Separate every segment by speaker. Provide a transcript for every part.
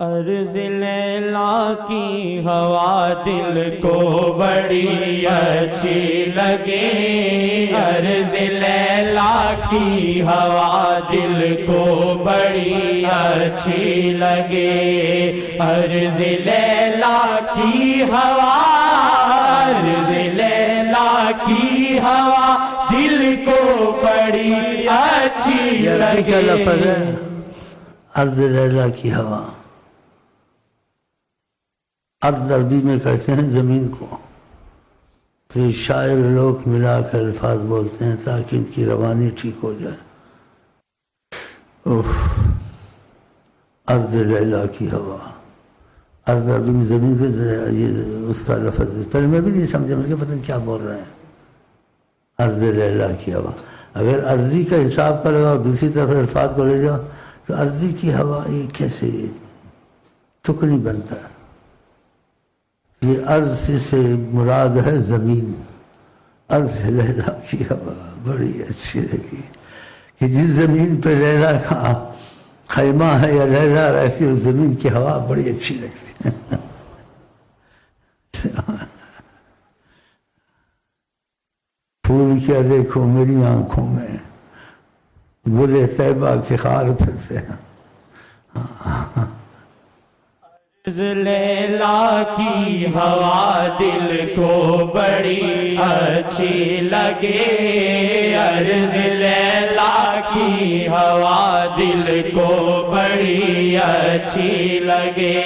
Speaker 1: عرض لیلا کی ہوا دل کو بڑی اچھی لگے، عرض لیلا کی ہوا دل کو بڑی اچھی لگے، عرض لیلا کی ہوا، عرض لیلا کی ہوا دل کو بڑی اچھی لگے۔
Speaker 2: کیا لفظ ہے؟ عرض لیلا کی ہوا۔ عرض عربی میں کہتے ہیں زمین کو، تو یہ شاعر لوگ ملا کر الفاظ بولتے ہیں تاکہ ان کی روانی ٹھیک ہو جائے۔ عرض لیلا کی ہوا، عرض عربی میں زمین کے یہ اس کا لفظ، پہلے میں بھی نہیں سمجھا، مجھے پتہ نہیں کیا بول رہے ہیں۔ عرض لیلا کی ہوا، اگر عرضی کا حساب کرے اور دوسری طرف الفاظ کو لے جاؤ تو عرضی کی ہوا یہ کیسے تک نہیں بنتا۔ یہ عرض سے مراد ہے زمین۔ عرض لیلا کی ہوا بڑی اچھی لگی، کہ جس زمین پہ لیلا کا خیمہ ہے یا لیلا رہتی ہے اس زمین کی ہوا بڑی اچھی لگتی ہے۔ پھول کیا دیکھو میری آنکھوں میں، گلے طیبہ کے خار پھرتے ہیں۔
Speaker 1: عرض لیلا کی ہوا دل کو بڑی اچھی لگے، عرض لیلا کی ہوا دل کو بڑی اچھی لگے،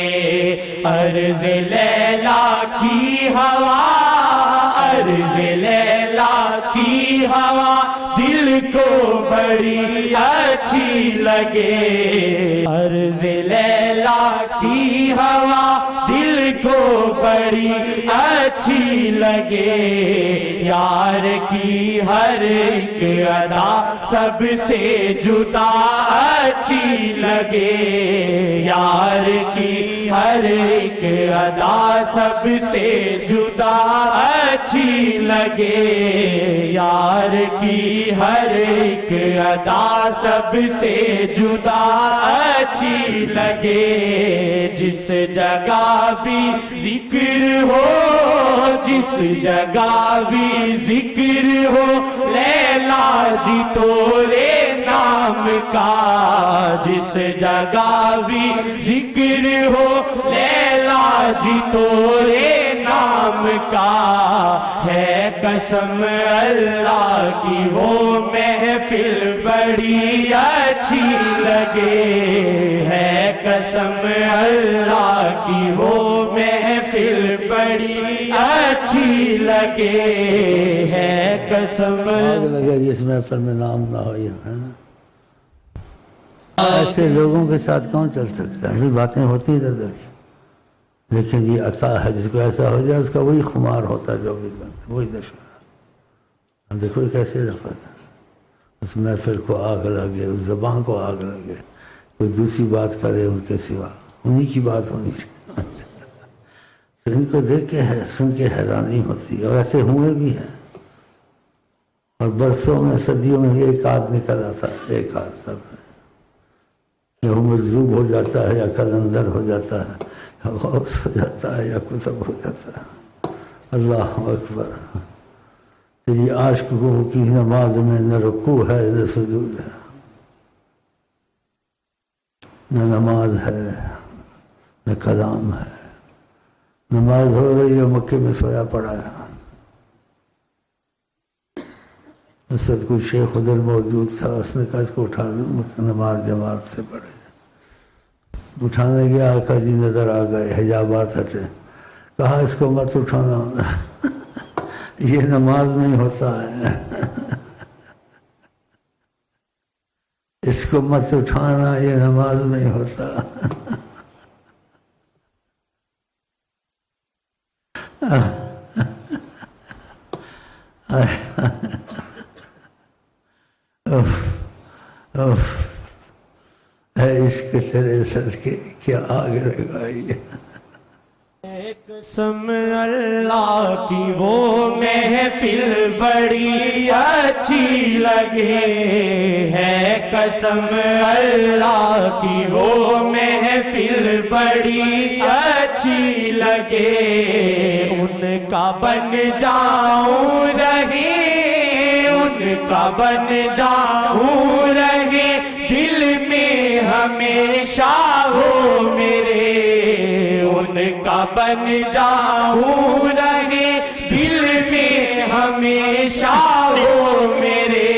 Speaker 1: عرض لیلا کی ہوا، عرض لیلا کی ہوا دل کو بڑی اچھی لگے، عرض لیلا کی ہوا دل کو بڑی اچھی لگے، یار کی ہر ایک ادا سب سے جدا اچھی لگے، یار کی ہر ایک ادا سب سے جدا اچھی لگے، یار کی ہر ایک ادا سب سے جدا اچھی لگے، جس جگہ بھی ذکر ہو، جس جگہ بھی ذکر ہو لیلا جی تورے نام کا، جس جگہ بھی ذکر ہو لیلا جی تورے نام کا، ہے قسم اللہ کی وہ محفل بڑی اچھی لگے، ہے قسم اللہ کی وہ محفل بڑی اچھی لگے، ہے قسم
Speaker 2: لگے جس محفل میں نام نہ ہو۔ ایسے لوگوں کے ساتھ کون چل سکتا ہے؟ باتیں ہوتی ہیں ادھر کی، لیکن یہ عطا ہے، جس کو ایسا ہو جائے اس کا وہی خمار ہوتا ہے، جو بھی بنتا وہی نشہ۔ اب دیکھو کیسے لفظ ہے، اس محفل کو آگ لگے، اس زبان کو آگ لگے، کوئی دوسری بات کرے ان کے سوا، انہی کی بات ہونی چاہیے۔ تو ان کو دیکھ کے سن کے حیرانی ہوتی ہے، اور ایسے ہوئے بھی ہیں، اور برسوں میں صدیوں میں ایک آدھ نکل آتا، ایک آدھ سب ہے، یا وہ مجذوب ہو جاتا ہے، یا قلندر ہو جاتا ہے، یا غوث ہو جاتا ہے، یا کتب ہو جاتا ہے۔ اللہ اکبر۔ تیری عاشقوں کی نماز میں نہ رکوع ہے نہ سجود ہے، نہ نماز ہے نہ کلام ہے۔ نماز ہو رہی ہے، مکے میں سویا پڑا ہے، اس وقت کوئی شیخ ادھر موجود تھا، اس نے کہا اس کو اٹھا دوں، نماز جماعت سے پڑھے۔ اٹھانے گیا، آقا جی نظر آ گئے، حجابات ہٹے، کہا اس کو مت اٹھانا، یہ نماز نہیں ہوتا ہے، اس کو مت اٹھانا، یہ نماز نہیں ہوتا۔ اے عشق تیرے صدقے کیا آگ لگائی ہے۔
Speaker 1: قسم اللہ کی وہ محفل بڑی اچھی لگے ہے، قسم اللہ کی وہ محفل بڑی اچھی لگے، ان کا بن جاؤں رہے، ان کا بن جاؤں رہے، دل میں ہمیشہ ہو میرے، ان کا بن جاؤں رہے، دل میں ہمیشہ ہو میرے،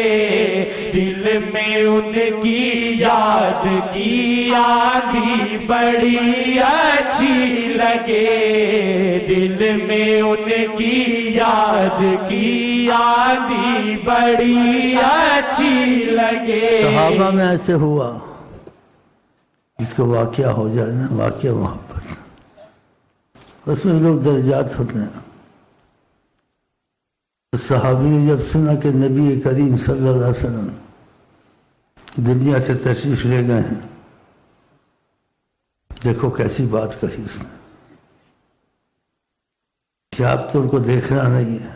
Speaker 1: دل میں ان کی یاد کی آندھی بڑی اچھی لگے، دل میں ان کی یاد کی آندھی بڑی اچھی لگے۔
Speaker 2: صحابہ میں ایسے ہوا، اس کو واقعہ ہو جائے نا، واقعہ محبت، اس میں لوگ درجات ہوتے ہیں۔ صحابی نے جب سنا کہ نبی کریم صلی اللہ علیہ وسلم دنیا سے تشریف لے گئے ہیں، دیکھو کیسی بات کہی اس نے کہ آپ تو ان کو دیکھنا نہیں ہے،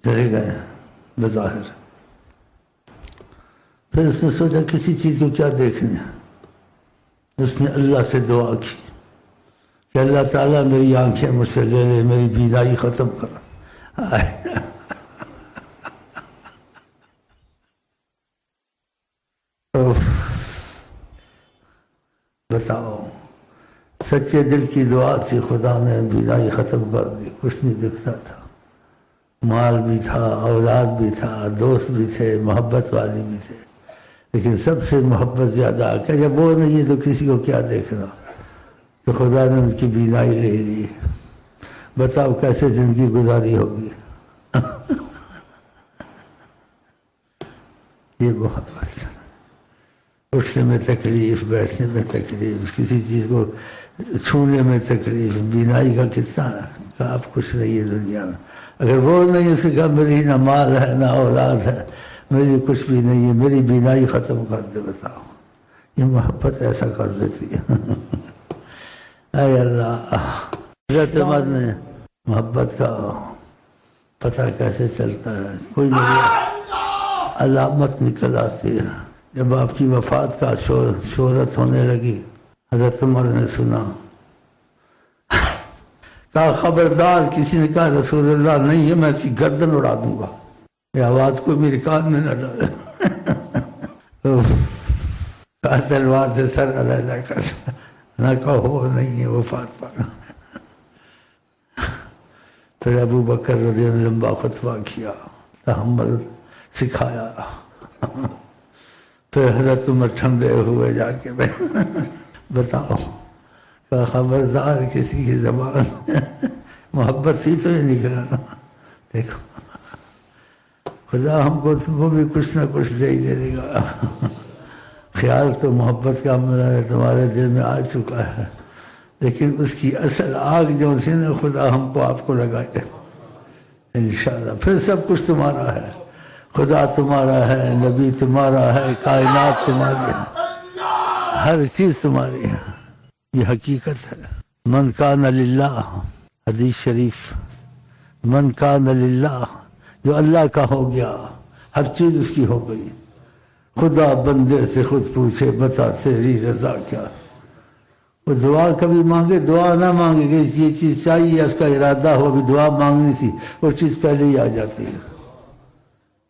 Speaker 2: چلے گئے ہیں بظاہر۔ پھر اس نے سوچا کسی چیز کو کیا دیکھنا ہے، اس نے اللہ سے دعا کی کہ اللہ تعالیٰ میری آنکھیں مجھ سے لے لے، میری بینائی ختم کر۔ بتاؤ، سچے دل کی دعا سے خدا نے بینائی ختم کر دی، کچھ نہیں دکھتا تھا، مال بھی تھا، اولاد بھی تھا، دوست بھی تھے، محبت والے بھی تھے، لیکن سب سے محبت زیادہ کہ جب وہ نہیں ہے تو کسی کو کیا دیکھنا، تو خدا نے ان کی بینائی لے لی۔ بتاؤ کیسے زندگی گزاری ہوگی۔ یہ محبت، اٹھنے میں تکلیف، بیٹھنے میں تکلیف، کسی چیز کو چھونے میں تکلیف، بینائی کا کتنا کہ آپ کچھ نہیں ہے دنیا میں۔ اگر وہ نہیں، اسے کہا میری نہ مال ہے نہ اولاد ہے، میری کچھ بھی نہیں ہے، میری بینائی ختم کر دے۔ بتاؤ یہ محبت ایسا کر دیتی ہے۔ اے اللہ، حضرت عمر نے محبت کا پتہ کیسے چلتا ہے، کوئی نہیں علامت نکل آتی ہے۔ جب آپ کی وفات کا شہرت ہونے لگی، حضرت عمر نے سنا، کہا خبردار، کسی نے کہا رسول اللہ نہیں ہے، میں اس کی گردن اڑا دوں گا، یہ آواز کوئی میرے کان میں نہ ڈالے۔ کہا تلوار سے سر علیحدہ کر، نہ کہو نہیں ہے وفات پا۔ پھر ابو بکر رضی اللہ عنہ نے لمبا خطبہ کیا، تحمل سکھایا۔ پھر حضرت عمر ٹھنڈے ہوئے جا کے بتاؤ، کہ خبردار کسی کی زبان محبت سی تو ہی نکلا نا۔ دیکھو خدا ہم کو تم کو بھی کچھ نہ کچھ دے ہی دے گا۔ خیال تو محبت کا تمہارے دل میں آ چکا ہے، لیکن اس کی اصل آگ جو سی نا، خدا ہم کو آپ کو لگائے انشاءاللہ۔ پھر سب کچھ تمہارا ہے، خدا تمہارا ہے، نبی تمہارا ہے، کائنات تمہاری ہے، ہر چیز تمہاری ہے۔ یہ حقیقت ہے۔ من کان للہ، حدیث شریف، من کان للہ، جو اللہ کا ہو گیا ہر چیز اس کی ہو گئی۔ خدا بندے سے خود پوچھے بتا تیری رضا کیا۔ وہ دعا کبھی مانگے، دعا نہ مانگے کہ یہ چیز چاہیے، اس کا ارادہ ہو، ابھی دعا مانگنی تھی، وہ چیز پہلے ہی آ جاتی ہے۔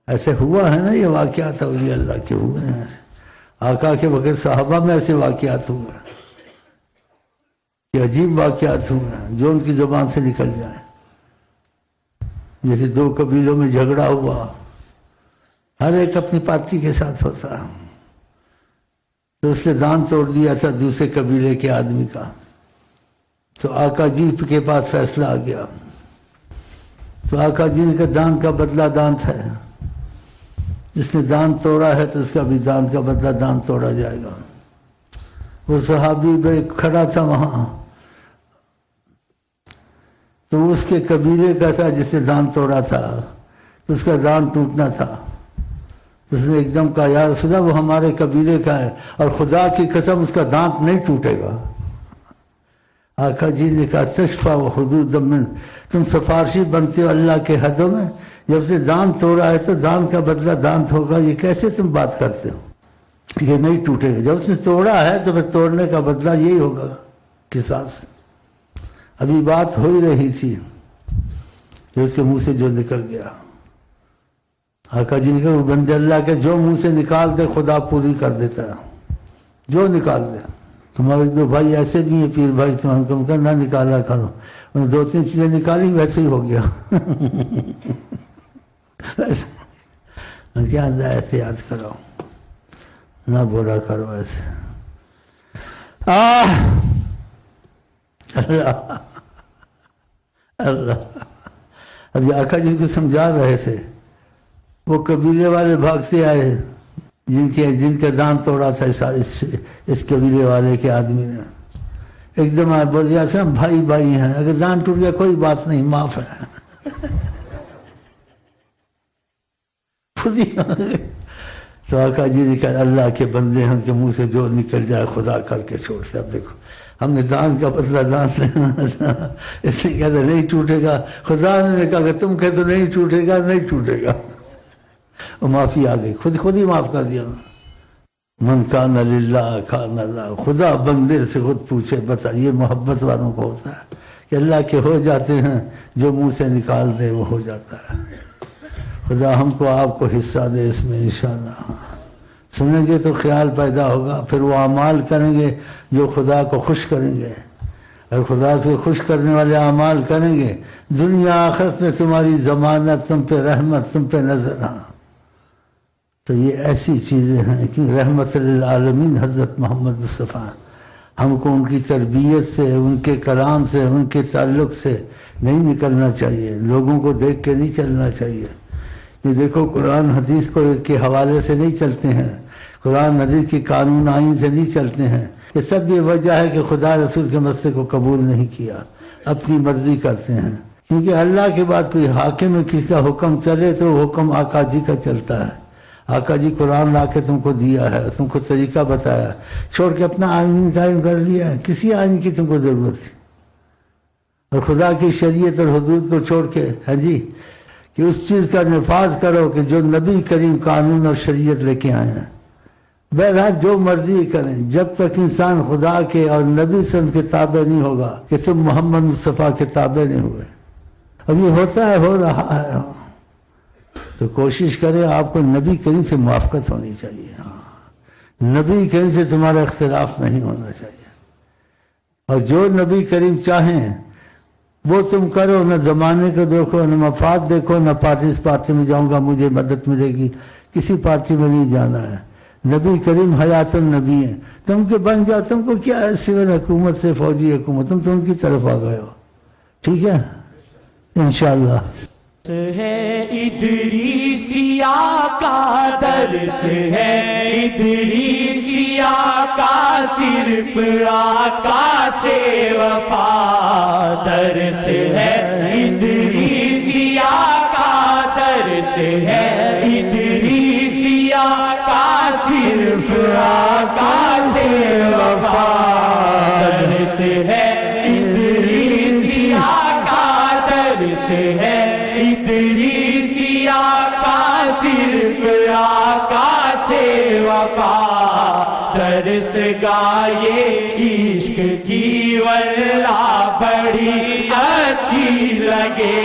Speaker 2: ایسے ہوا ہے نا، یہ واقعات اولیاء اللہ کے ہوئے ہیں، آقا کے وقت صحابہ میں ایسے واقعات ہوئے، یہ عجیب واقعات ہوئے ہیں جو ان کی زبان سے نکل جائیں۔ جیسے دو قبیلوں میں جھگڑا ہوا، ہر ایک اپنی پارٹی کے ساتھ ہوتا، تو اس نے دان توڑ دیا تھا دوسرے قبیلے کے آدمی کا، تو آقا جی کے پاس فیصلہ آ گیا، تو آقا جی نے کہا دان کا بدلہ دانت ہے، جس نے دان توڑا ہے تو اس کا بھی دان کا بدلہ دان توڑا جائے گا۔ وہ صحابی بھائی کھڑا تھا وہاں، تو اس کے قبیلے کا تھا جس نے دان توڑا تھا، تو اس کا دان ٹوٹنا تھا۔ اس نے ایک دم کہا یا رسول اللہ وہ ہمارے قبیلے کا ہے، اور خدا کی قسم اس کا دانت نہیں ٹوٹے گا۔ آقا جی نے کہا تشفع و حدود من، تم سفارشی بنتے ہو اللہ کے حدوں میں، جب سے دانت توڑا ہے تو دانت کا بدلہ دانت ہوگا، یہ کیسے تم بات کرتے ہو؟ یہ نہیں ٹوٹے گا، جب اس نے توڑا ہے تو پھر توڑنے کا بدلہ یہی ہوگا، قصاص۔ ابھی بات ہو ہی رہی تھی کہ اس کے منہ سے جو نکل گیا، آقا جی نے کہا وہ بندے اللہ کے جو منہ سے نکال دے خدا پوری کر دیتا ہے، جو نکال دے۔ تمہارے دو بھائی ایسے بھی ہیں پیر بھائی، تمہارے کو کہا نہ نکالا کرو، انہوں نے 2-3 چیزیں نکالی ویسے ہی ہو گیا۔ کیا اللہ احتیاط کرو، نہ بولا کرو ایسے۔ اللہ اللہ، ابھی آقا جی کو سمجھا رہے تھے، وہ قبیلے والے بھاگتے آئے جن کا دانت توڑا تھا اس قبیلے والے کے آدمی نے، ایک دم آئے بول دیا ہم بھائی بھائی ہیں، اگر دانت ٹوٹ گیا کوئی بات نہیں، معاف ہے۔ خود ہی تو آقا جی نے کہا اللہ کے بندے ہیں، ان کے منہ سے جو نکل جائے خدا کر کے چھوڑتے۔ اب دیکھو ہم نے دانت کا بدلہ دانت لینا، اس نے کہا نہیں ٹوٹے گا، خدا نے کہا کہ تم کہتے نہیں ٹوٹے گا، نہیں ٹوٹے گا، اور معافی آ گئی، خود ہی معاف کر دیا۔ من کان للہ کان اللہ، خدا بندے سے خود پوچھے، بتا یہ محبت والوں کو ہوتا ہے کہ اللہ کے ہو جاتے ہیں، جو منہ سے نکال دے وہ ہو جاتا ہے۔ خدا ہم کو آپ کو حصہ دے اس میں انشاءاللہ۔ سنیں گے تو خیال پیدا ہوگا، پھر وہ اعمال کریں گے جو خدا کو خوش کریں گے، اور خدا سے خوش کرنے والے اعمال کریں گے، دنیا آخرت میں تمہاری ضمانت، تم پہ رحمت، تم پہ نظر۔ ہاں تو یہ ایسی چیزیں ہیں کہ رحمت للعالمین حضرت محمد مصطفیٰ، ہم کو ان کی تربیت سے، ان کے کلام سے، ان کے تعلق سے نہیں نکلنا چاہیے، لوگوں کو دیکھ کے نہیں چلنا چاہیے۔ یہ دیکھو قرآن حدیث کے حوالے سے نہیں چلتے ہیں، قرآن حدیث کی قانون آئین سے نہیں چلتے ہیں، یہ سب یہ وجہ ہے کہ خدا رسول کے مسئلے کو قبول نہیں کیا، اپنی مرضی کرتے ہیں۔ کیونکہ اللہ کے بعد کوئی حاکم میں کسی کا حکم چلے تو وہ حکم آقا جی کا چلتا ہے۔ آقا جی قرآن لا کے تم کو دیا ہے، تم کو طریقہ بتایا، چھوڑ کے اپنا آئین قائم کر لیا ہے، کسی آئین کی تم کو ضرورت تھی؟ اور خدا کی شریعت اور حدود کو چھوڑ کے ہاں جی کہ اس چیز کا نفاذ کرو کہ جو نبی کریم قانون اور شریعت لے کے آئے ہیں۔ بہرحال جو مرضی کریں، جب تک انسان خدا کے اور نبی سے ان کے تابع نہیں ہوگا کہ تم محمد مصطفیٰ کے تابع نہیں ہوئے۔ اب یہ ہوتا ہے، ہو رہا ہے، تو کوشش کریں آپ کو نبی کریم سے موافقت ہونی چاہیے۔ ہاں نبی کریم سے تمہارا اختلاف نہیں ہونا چاہیے، اور جو نبی کریم چاہیں وہ تم کرو، نہ زمانے کو دیکھو، نہ مفاد دیکھو، نہ پارٹی اس پارٹی میں جاؤں گا مجھے مدد ملے گی، کسی پارٹی میں نہیں جانا ہے۔ نبی کریم حیات النبی ہیں، تم کے بن جاؤ، تم کو کیا ہے سول حکومت سے فوجی حکومت، تم تو ان کی طرف آ گئے ہو، ٹھیک ہے انشاءاللہ۔
Speaker 1: ہے ادریسیہ کا درس ہے، ادریسیہ کا صرف آقا سے وفا درس ہے، ادریسیہ کا درس ہے، ادریسیہ کا صرف آقا سے وفا درس ہے، ادریسیہ کا درس ہے، ادریسیہ کا صرف آقا سے وفا درس گائے عشق کی واللہ بڑی اچھی لگے،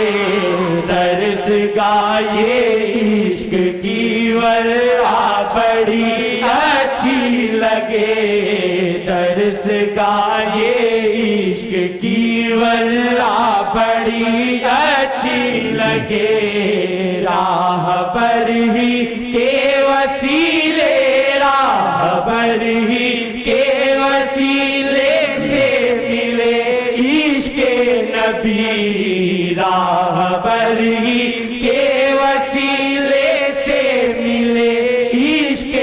Speaker 1: درس گائے عشق کی واللہ بڑی اچھی لگے، درس گائے عشق کی واللہ بڑی اچھی لگے، راہ بر ہی کے وسیلے، راہ بر ہی کے وسیلے سے ملے عشق نبی، راہ بر ہی کے وسیلے سے ملے عشق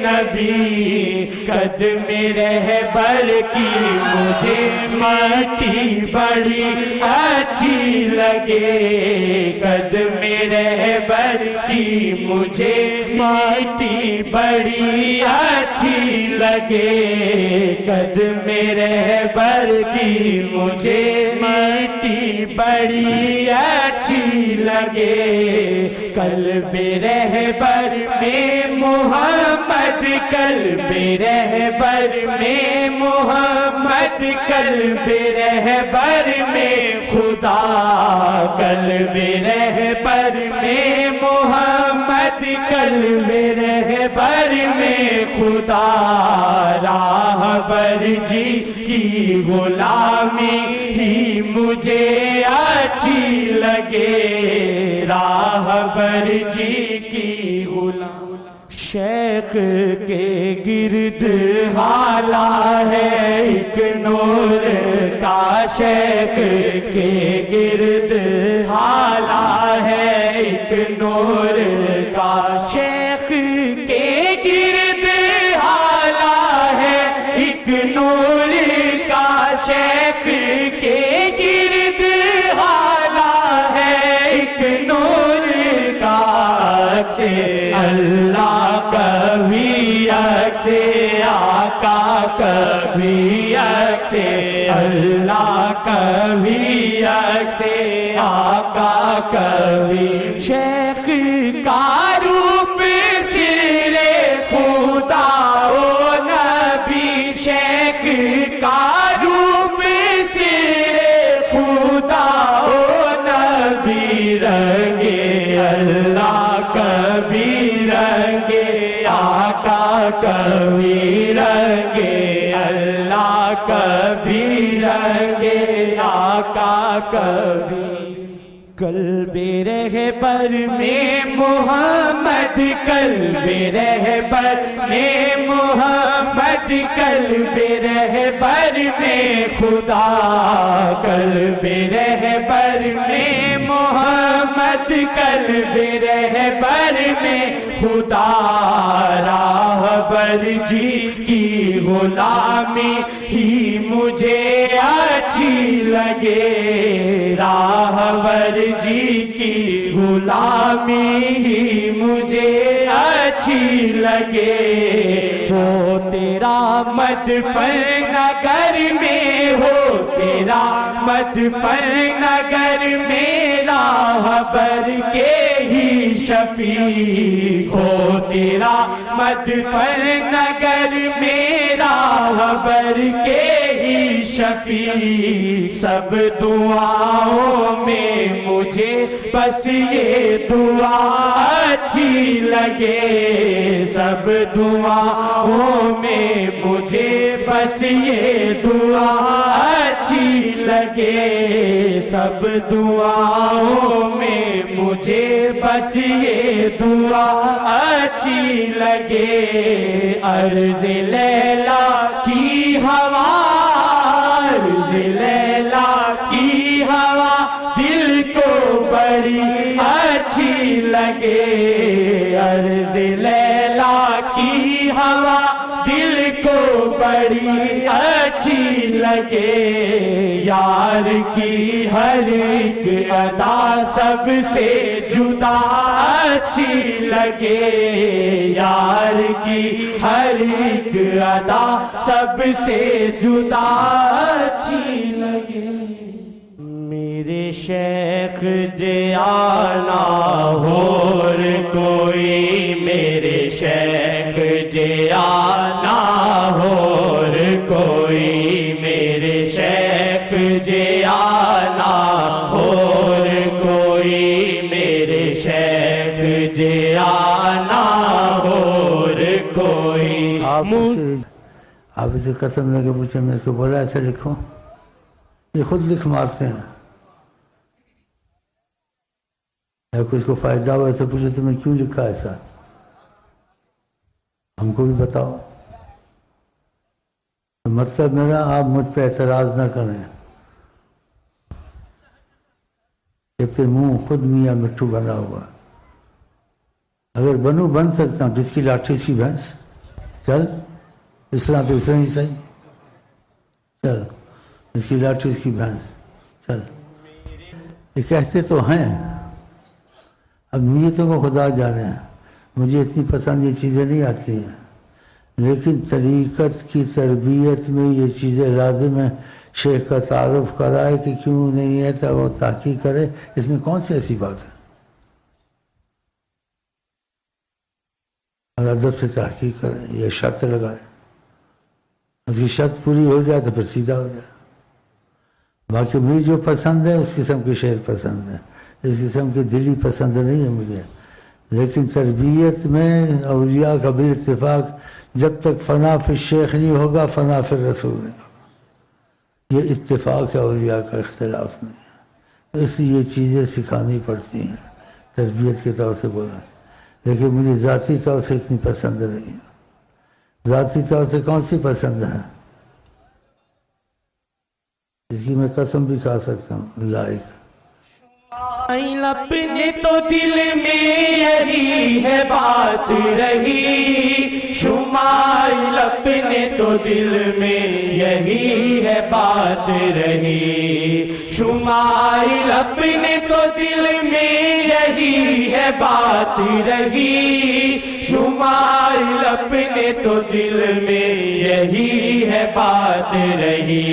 Speaker 1: نبی، قدم رہبر کی مجھے مجھے مٹی بڑی اچھی لگے، قدم رہبر کی مجھے مٹی بڑی اچھی لگے، قدم رہبر کی مجھے مٹی بڑی اچھی لگے، قلب رہبر میں محمد، قلب رہبر میں محمد، قلب رہبر میں خدا، قلب رہبر میں محمد، قلب رہبر میں خدا، راہبر جی کی غلامی ہی مجھے اچھی لگے، راہبر جی کی غلامی، شیخ کے گرد حالا ہے ایک نور کا، شیخ کے گرد حالا ہے ایک نور کا، شیخ کے گرد حالا ہے ایک نور کا، شیخ کے گرد حالا ہے ایک نور کا، سے اللہ کبھی سے آقا کبھی سے اللہ کبھی سے آقا کبھی، شیخ کا روپ سرے خدا و نبی، شیخ کا روپ سرے خدا و نبی، رنگے اللہ کبھی رنگے آقا کبھی رنگے اللہ کبھی رنگے آقا کبھی، قلب رہبر میں محمد، قلب رہبر میں محمد، قلب رہبر میں خدا، قلب رہبر میں محمد، قلب رہبر میں خدا، راہبر جی کی غلامی ہی مجھے اچھی لگے، راہبر جی کی غلامی ہی مجھے اچھی لگے، ہو تیرا مدفن نگر میں، ہو تیرا مدفن نگر میں، راہبر کے ہی شفیع، ہو تیرا مدفن نگر میں، راہبر کے ہی شفیع، سب دعاؤں میں مجھے بس یہ دعا اچھی لگے، سب دعاؤں میں مجھے بس یہ دعا اچھی لگے، سب دعاؤں میں مجھے بس یہ دعا اچھی لگے، عرض لیلا کی ہوا، عرض لیلا کی ہوا دل کو بڑی اچھی لگے، عرض لیلا کی ہوا دل کو بڑی اچھی لگے، یار کی ہر ایک ادا سب سے جدا اچھی لگے، یار کی ہر ایک ادا سب سے جدا اچھی لگے، میرے شیخ جانا اور کوئی، میرے شیخ جانا اور کوئی، میرے شیخ جانا اور کوئی، میرے شیخ جانا اور کوئی،
Speaker 2: آپ اسے قسم لے کے پوچھے، میں اس کو بولا ایسے لکھوں، یہ خود لکھ مارتے ہیں، اگر کچھ کو فائدہ ہوا ایسے پوچھے تو میں کیوں لکھا ایسا، ہم کو بھی بتاؤ، مطلب میرا آپ مجھ پہ اعتراض نہ کریں، جب کہ منہ خود میاں مٹھو بنا ہوا، اگر بنوں بن سکتا ہوں، جس کی لاٹھی اس کی بھینس، چل اس طرح تو اس طرح ہی صحیح، چل اس کی لاٹھی اس کی بھینس. چل یہ کہتے تو ہیں، اب نیتوں کو خدا جانے. مجھے اتنی پسند یہ چیزیں نہیں آتی ہیں، لیکن طریقت کی تربیت میں یہ چیزیں لازم ہیں. شیخ کا تعارف کرائے کہ کیوں نہیں ہے تو وہ تحقیق کرے. اس میں کون سی ایسی بات ہے؟ اور ادب سے تحقیق کرے، یہ شرط لگائے. اس کی شرط پوری ہو جائے تو پھر سیدھا ہو جائے. باقی مجھے جو پسند ہے اس قسم کے شعر پسند ہے، اس قسم کی دلی پسند نہیں ہے مجھے. لیکن تربیت میں اولیاء کا بالاتفاق جب تک فنا فی الشیخ نہیں ہوگا فنا فی الرسول نہیں ہوگا. یہ اتفاق ہے، اولیاء کا اختلاف نہیں ہے. تو اس لیے یہ چیزیں سکھانی پڑتی ہیں تربیت کے طور سے بولا. لیکن مجھے ذاتی طور سے اتنی پسند نہیں ہے. ذاتی طور سے کون سی پسند ہے؟ اس کی میں قسم بھی کھا سکتا ہوں. لائق
Speaker 1: اپنے تو دل میں یہی ہے بات رہی، شمائل اپنے تو دل میں یہی ہے بات رہی، شمائل اپنے تو دل میں یہی ہے بات رہی، شمائل اپنے تو دل میں یہی ہے بات رہی.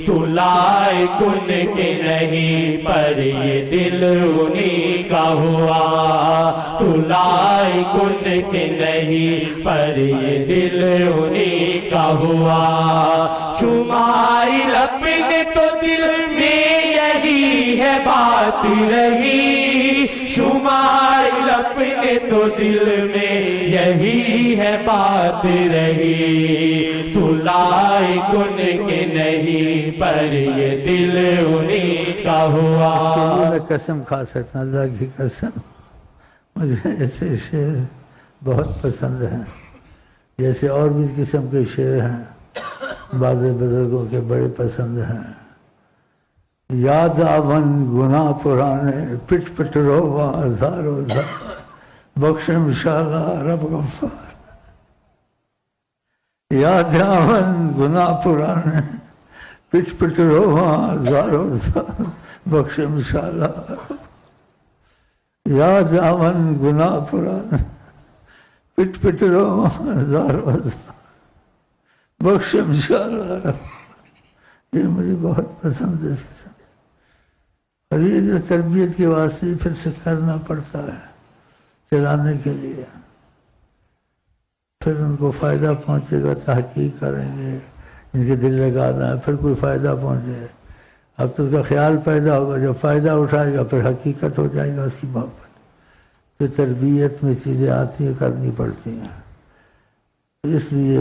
Speaker 1: تو لائے کن کے نہیں پر یہ دل انہی کا ہوا، تو لائے کن کے نہیں پر یہ دل انہی کا ہوا. شمائل اپنے تو دل میں یہی ہے بات رہی، شمائل اپنے تو دل میں یہی ہے بات رہی. تو لائے کن کے نہیں پر یہ دل انہی کا ہوا.
Speaker 2: اس کے لیے میں قسم کھا سکتا ہوں، اللہ کی قسم. مجھے ایسے شعر بہت پسند ہیں، جیسے اور بھی قسم کے شعر ہیں بعض بزرگوں کے بڑے پسند ہیں. یاد آون گناہ پرانے، پٹ پٹ روواں ہزاروں ہزار، بخش انشاءاللہ رب غفار. یاد آون گناہ پرانے، پٹ پٹ روواں ہزاروں ہزار، بخش انشاءاللہ. یاد آون گناہ پرانے، پٹ پٹ روواں ہزاروں ہزار، بخش انشاءاللہ رب. یہ مجھے بہت پسند ہے اس کے ساتھ. اور یہ جو تربیت کے واسطے پھر سے کرنا پڑتا ہے چلانے کے لیے، پھر ان کو فائدہ پہنچے گا. تحقیق کریں گے، ان کے دل لگانا ہے، پھر کوئی فائدہ پہنچے. اب تو اس کا خیال پیدا ہوگا، جب فائدہ اٹھائے گا پھر حقیقت ہو جائے گا اسی محبت. پھر تربیت میں چیزیں آتی ہیں، کرنی پڑتی ہیں. اس لیے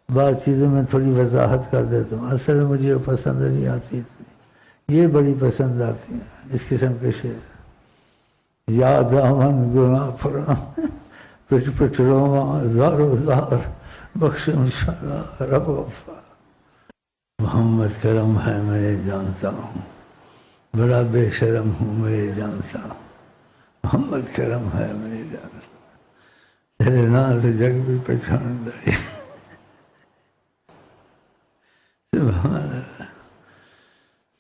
Speaker 2: بعض چیزوں میں تھوڑی وضاحت کر دیتا ہوں. اصل میں مجھے پسند نہیں آتی، یہ بڑی پسند آتی ہیں اس قسم کے شعر. یاد آمن گناہ پرانے، پٹ پٹ رواں ہزاروں ہزار، بخش انشاءاللہ رب غفار. محمد کرم ہے میں یہ جانتا ہوں، بڑا بے شرم ہوں میں یہ جانتا ہوں. محمد کرم ہے میں یہ جانتا ہوں، تیرے نال تو جگ بھی پہچان دائی. سبحان اللہ.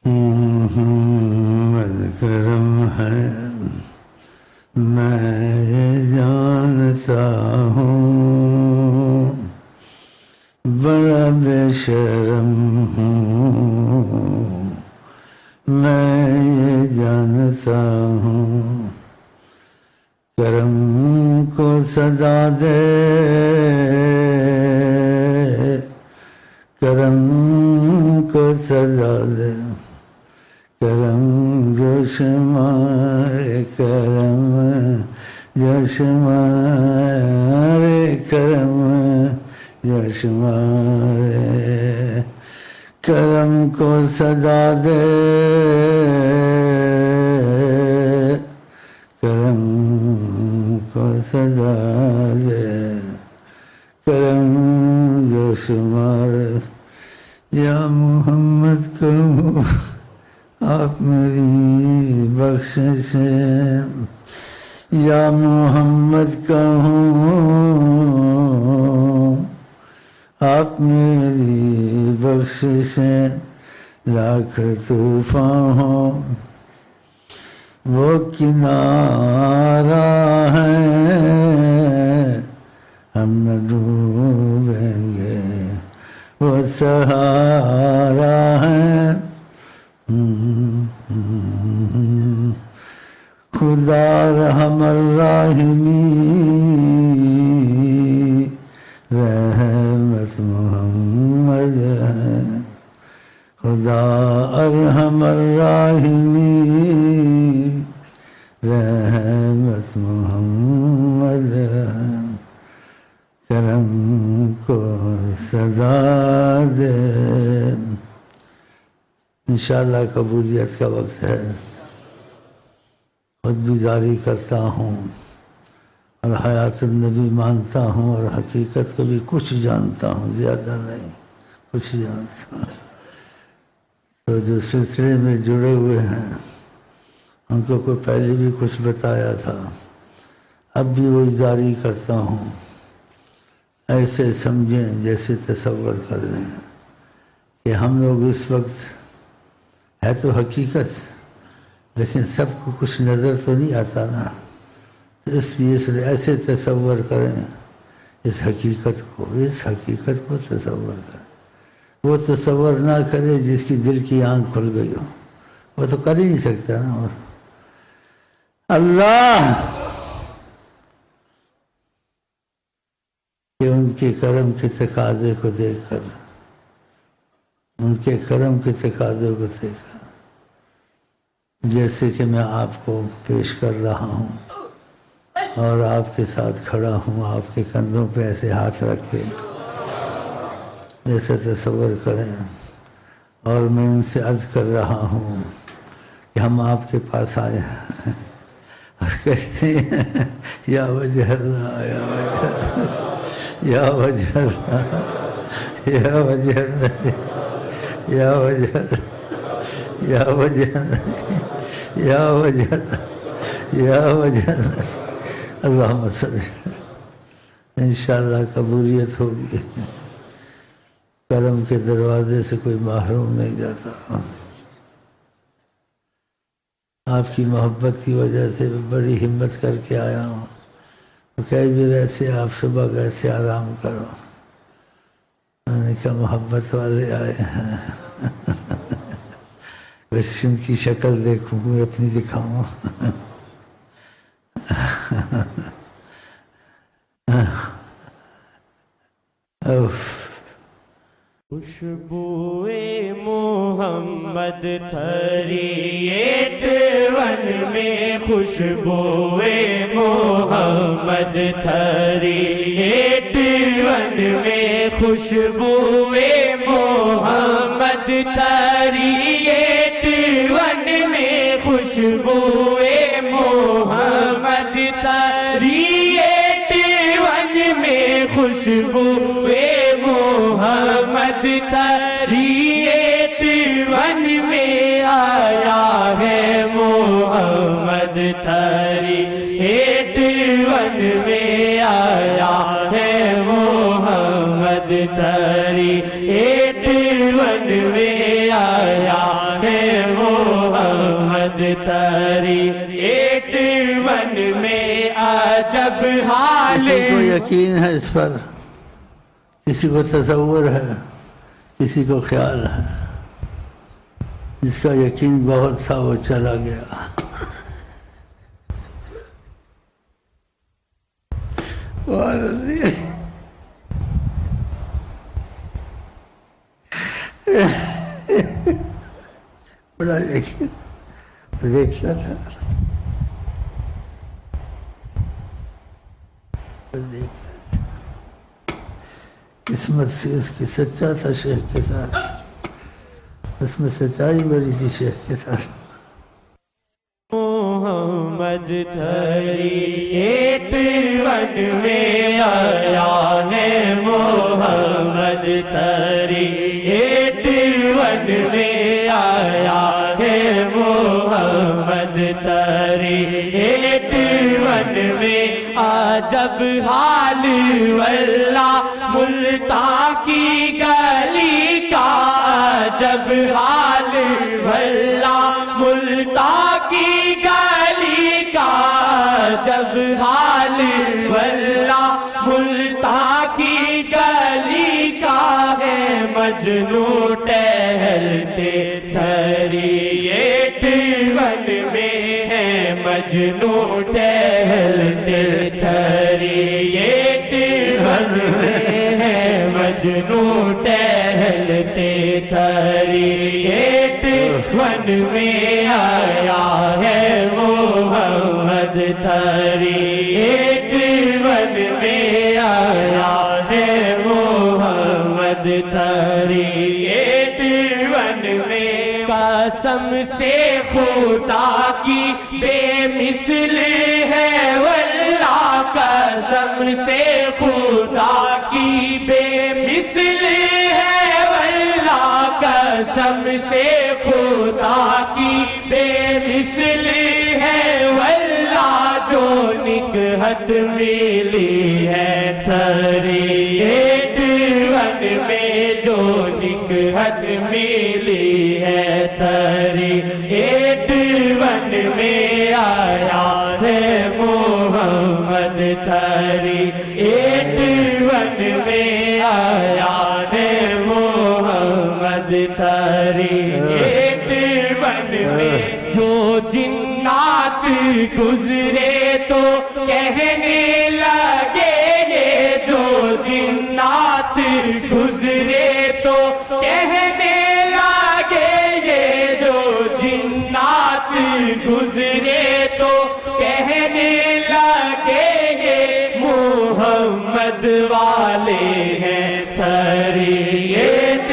Speaker 2: محمد کرم ہے میں یہ جانتا ہوں، بڑا بے شرم ہوں میں یہ جانتا ہوں. کرم کو سزا دے، کرم کو سزا دے، کرم جوش مارے، کرم جوش مارے، کرم جوش مارے. کرم کو سزا دے، کرم کو سزا دے، کرم جوش مارے. یا محمد کرم آپ میری بخشش ہے، یا محمد کہوں آپ میری بخششیں لاکھ طوفان ہو وہ کنارہ ہے ہم نہ ڈوبیں گے وہ سہارا ہے خدا رحم الراحمی رحمت محمد ہے خدا ارحم الراحمی رحمت محمد ہے کرم کو صدا دے انشاءاللہ قبولیت کا وقت ہے خود بھی جاری کرتا ہوں اور حیات النبی مانتا ہوں اور حقیقت کو بھی کچھ جانتا ہوں زیادہ نہیں کچھ جانتا ہوں تو جو سلسلے میں جڑے ہوئے ہیں ان کو کوئی پہلے بھی کچھ بتایا تھا اب بھی وہی جاری کرتا ہوں ایسے سمجھیں جیسے تصور کر لیں کہ ہم لوگ اس وقت ہے تو حقیقت لیکن سب کو کچھ نظر تو نہیں آتا نا تو اس لیے ایسے تصور کریں اس حقیقت کو تصور کریں وہ تصور نہ کرے جس کی دل کی آنکھ کھل گئی ہو وہ تو کر ہی نہیں سکتا نا اور اللہ کہ ان کے کرم کے تقاضے کو دیکھ کر ان کے کرم کے تقاضے کو دیکھ کر جیسے کہ میں آپ کو پیش کر رہا ہوں اور آپ کے ساتھ کھڑا ہوں آپ کے کندھوں پہ ایسے ہاتھ رکھ کے ایسا تصور کریں اور میں ان سے عرض کر رہا ہوں کہ ہم آپ کے پاس آئے ہیں اور کہتے ہیں یا وجہ اللہ یا وجہ اللہ یا وجہ اللہ یا وجہ اللہ یا وجہ اللہ یا وجہ اللہ یا وجہ اللہ اللہم صلی انشاءاللہ قبولیت ہوگی کرم کے دروازے سے کوئی محروم نہیں جاتا آپ کی محبت کی وجہ سے بڑی ہمت کر کے آیا ہوں تو کہہ بھی رہے تھے آپ صبح گئے تھے آرام کرو میں نے کہا محبت والے آئے ہیں ان کی شکل دیکھوں گی اپنی دکھاؤں
Speaker 1: خوشبوئے محمد 38 میں خوشبوئے محمد 38 میں خوشبوئے محمد 38 میں خوشبوئے محمد 38 میں خوشبوئے محمد 38 میں آیا ہے محمد 38 میں آیا ہے محمد 38 میں آیا ہے محمد 38 میں عجب حال
Speaker 2: کسی کو یقین ہے اس پر کسی کو تصور ہے کسی کو خیال ہے جس کا یقین بہت تھا وہ چلا گیا بڑا یقین دیکھتا تھا قسمت سے اس کی سچا تھا شیخ کے ساتھ اس میں سچائی بڑی تھی شیخ کے ساتھ
Speaker 1: محمد 38 میں آیا ہے محمد 38 میں آیا ہے محمد 38 میں عجب حال واللہ مل ملتان کی گلی کا عجب حال واللہ، ملتان کی گلی کا عجب حال واللہ، ملتان کی گلی کا ہے مجنوں ٹہلتے 38 میں ہے مجنوں ٹہلتے 38 میں ہے مجنوں ٹہلتے 38 میں آیا ہے محمد 38 میں آیا ہے محمد 38 میں قسم سے خدا کی بے مثل ہے واللہ، قسم سے خدا کی بے مثل ہے واللہ، قسم سے خدا کی بے مثل ہے واللہ، جو نکہت ملی ہے 38 میں، جو نکہت ملی ہے 38 میں آیا ہے محمد 38 میں آیا ہے محمد 38 میں، جو جنات گزرے تو کہنے لگے یہ، جو جنات گزرے تو کہنے لگے یہ، جو جنات گزرے تو کہنے لگے یہ، محمد والے ہیں 38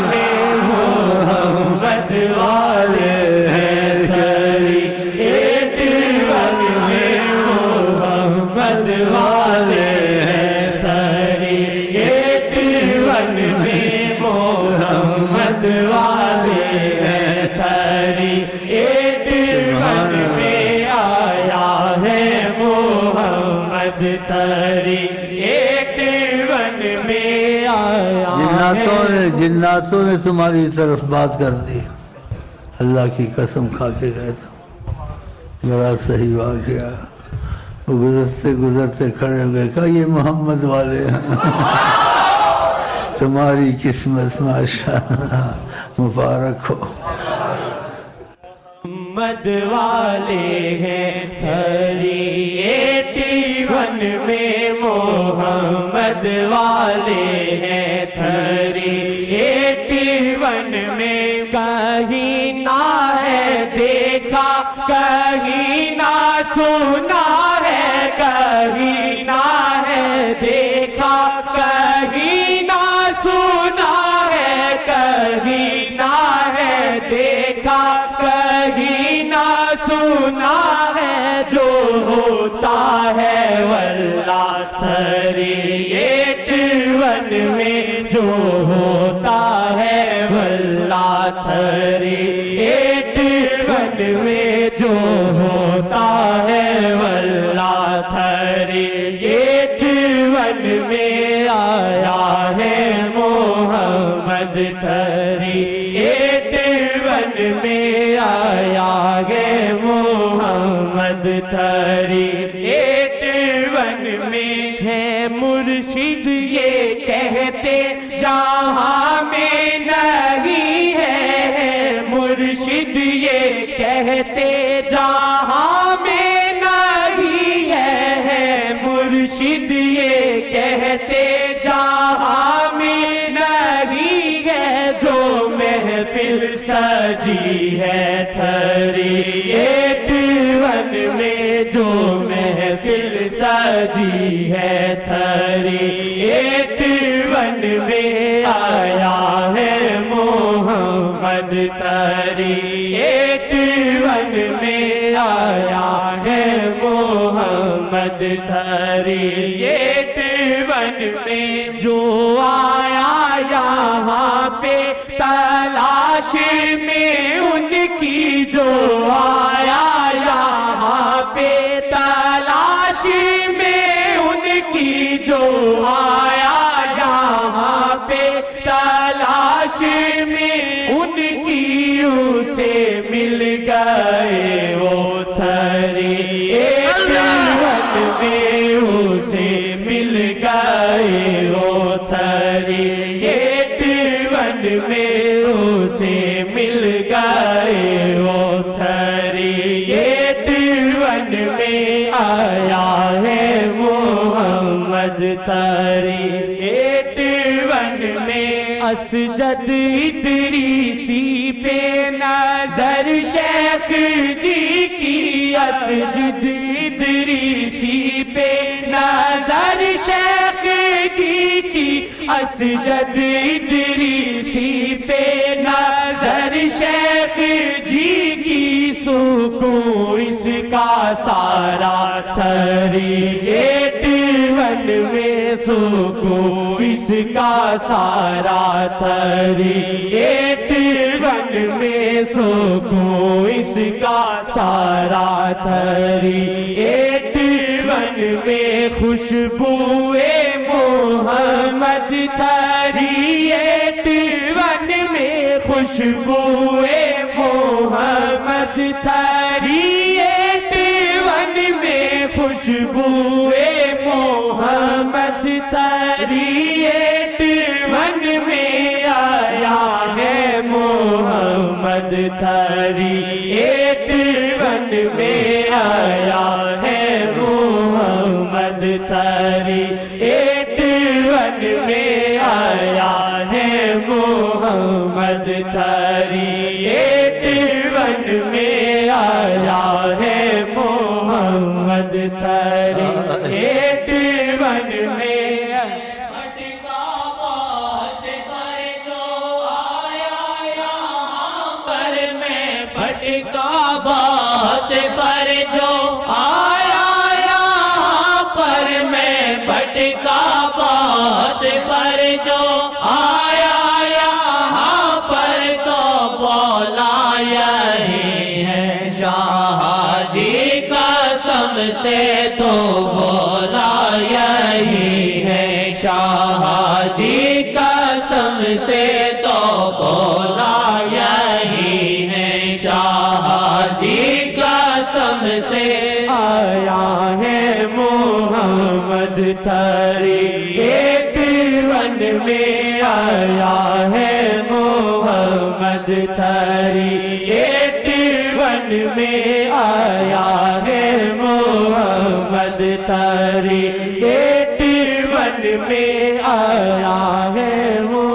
Speaker 1: میں، محمد والے ہیں 38 میں، محمد والے ہیں 38 میں، محمد والے ہیں 38 میں آیا ہے محمد 38 میں آیا ہے۔
Speaker 2: جناتوں نے تمہاری طرف بات کر دی، اللہ کی قسم کھا کے کہتا ہوں، بڑا صحیح واقعہ۔ وہ گزرتے گزرتے کھڑے ہو گئے، کہا یہ محمد والے ہیں، تمہاری قسمت ماشاءاللہ مبارک ہو۔
Speaker 1: محمد والے ہیں 38 میں، محمد والے ہیں 38 میں، کہیں نہ ہے دیکھا کہیں نہ سنا ہے، کہیں نہ ہے دیکھا کہیں نہ سنا ہے، کہیں نہ ہے دیکھا کہیں نہ سنا ہے، جو ہوتا ہے واللہ 38 میں، جو ہوتا ہے واللہ 38 میں، جو ہوتا ہے واللہ 38 میں آیا ہے محمد 38 میں آیا ہے محمد 38 میں، ہے مرشد یہ کہتے جہاں میں نہیں ہے، مرشد یہ کہتے جہاں میں نہیں ہے، مرشد یہ کہتے جہاں میں نہیں ہے، جو محفل سجی ہے 38 میں، جو محفل سجی ہے 38 میں آیا ہے محمد 38 میں آیا ہے محمد 38 میں، جو آیا یہاں پہ تلاش میں ان کی، جو آیا یہاں پہ تلاش میں ان کی، جو آیا مل گئے وہ تھری، ایک ون میں اسے مل گئے وہ تھری، ایک ون میں اسے مل گئے وہ تھری، ایک ون میں آیا ہے محمد تری، ایک ون میں اسجد ادریسی پہ نظر شیخ جی کی، اسجد ادریسی پہ نظر شیخ جی کی، اسجد ادریسی پہ نظر شیخ جی کی، سکون اس کا سارا تھری، ایک ون میں سکون اس کا سارا تھری، ایک ون میں سکون اس کا سارا تھری، ایک ون میں خوشبوئے محمد تھری، ایک ون میں خوشبوئے محمد تھری، ایک ون میں خوشبوئے محمد تری، ایک ون میں آیا ہے محمد تری، ایک ون میں آیا ہے محمد تری، ایک ون میں آیا ہے محمد تری، ایک ون میں آیا ہے محمد تری، ایک ون میں
Speaker 3: بھٹکا بہت پر جو آیا یہاں پر میں، بھٹکا بہت پر جو آیا یہاں پر میں، بھٹکا بہت پر جو آیا یہاں پر، تو بولا یہی ہے شاہ جی قسم سے، تو بولا یہی ہے شاہ جی قسم سے، تو بولا یہی ہے شاہ جی قسم سے،
Speaker 1: آیا ہے محمد تری، ایک ون میں آیا ہے محمد تری، ایک ون میں آیا ہے محمد تری، ایک ون میں آیا ہے محمد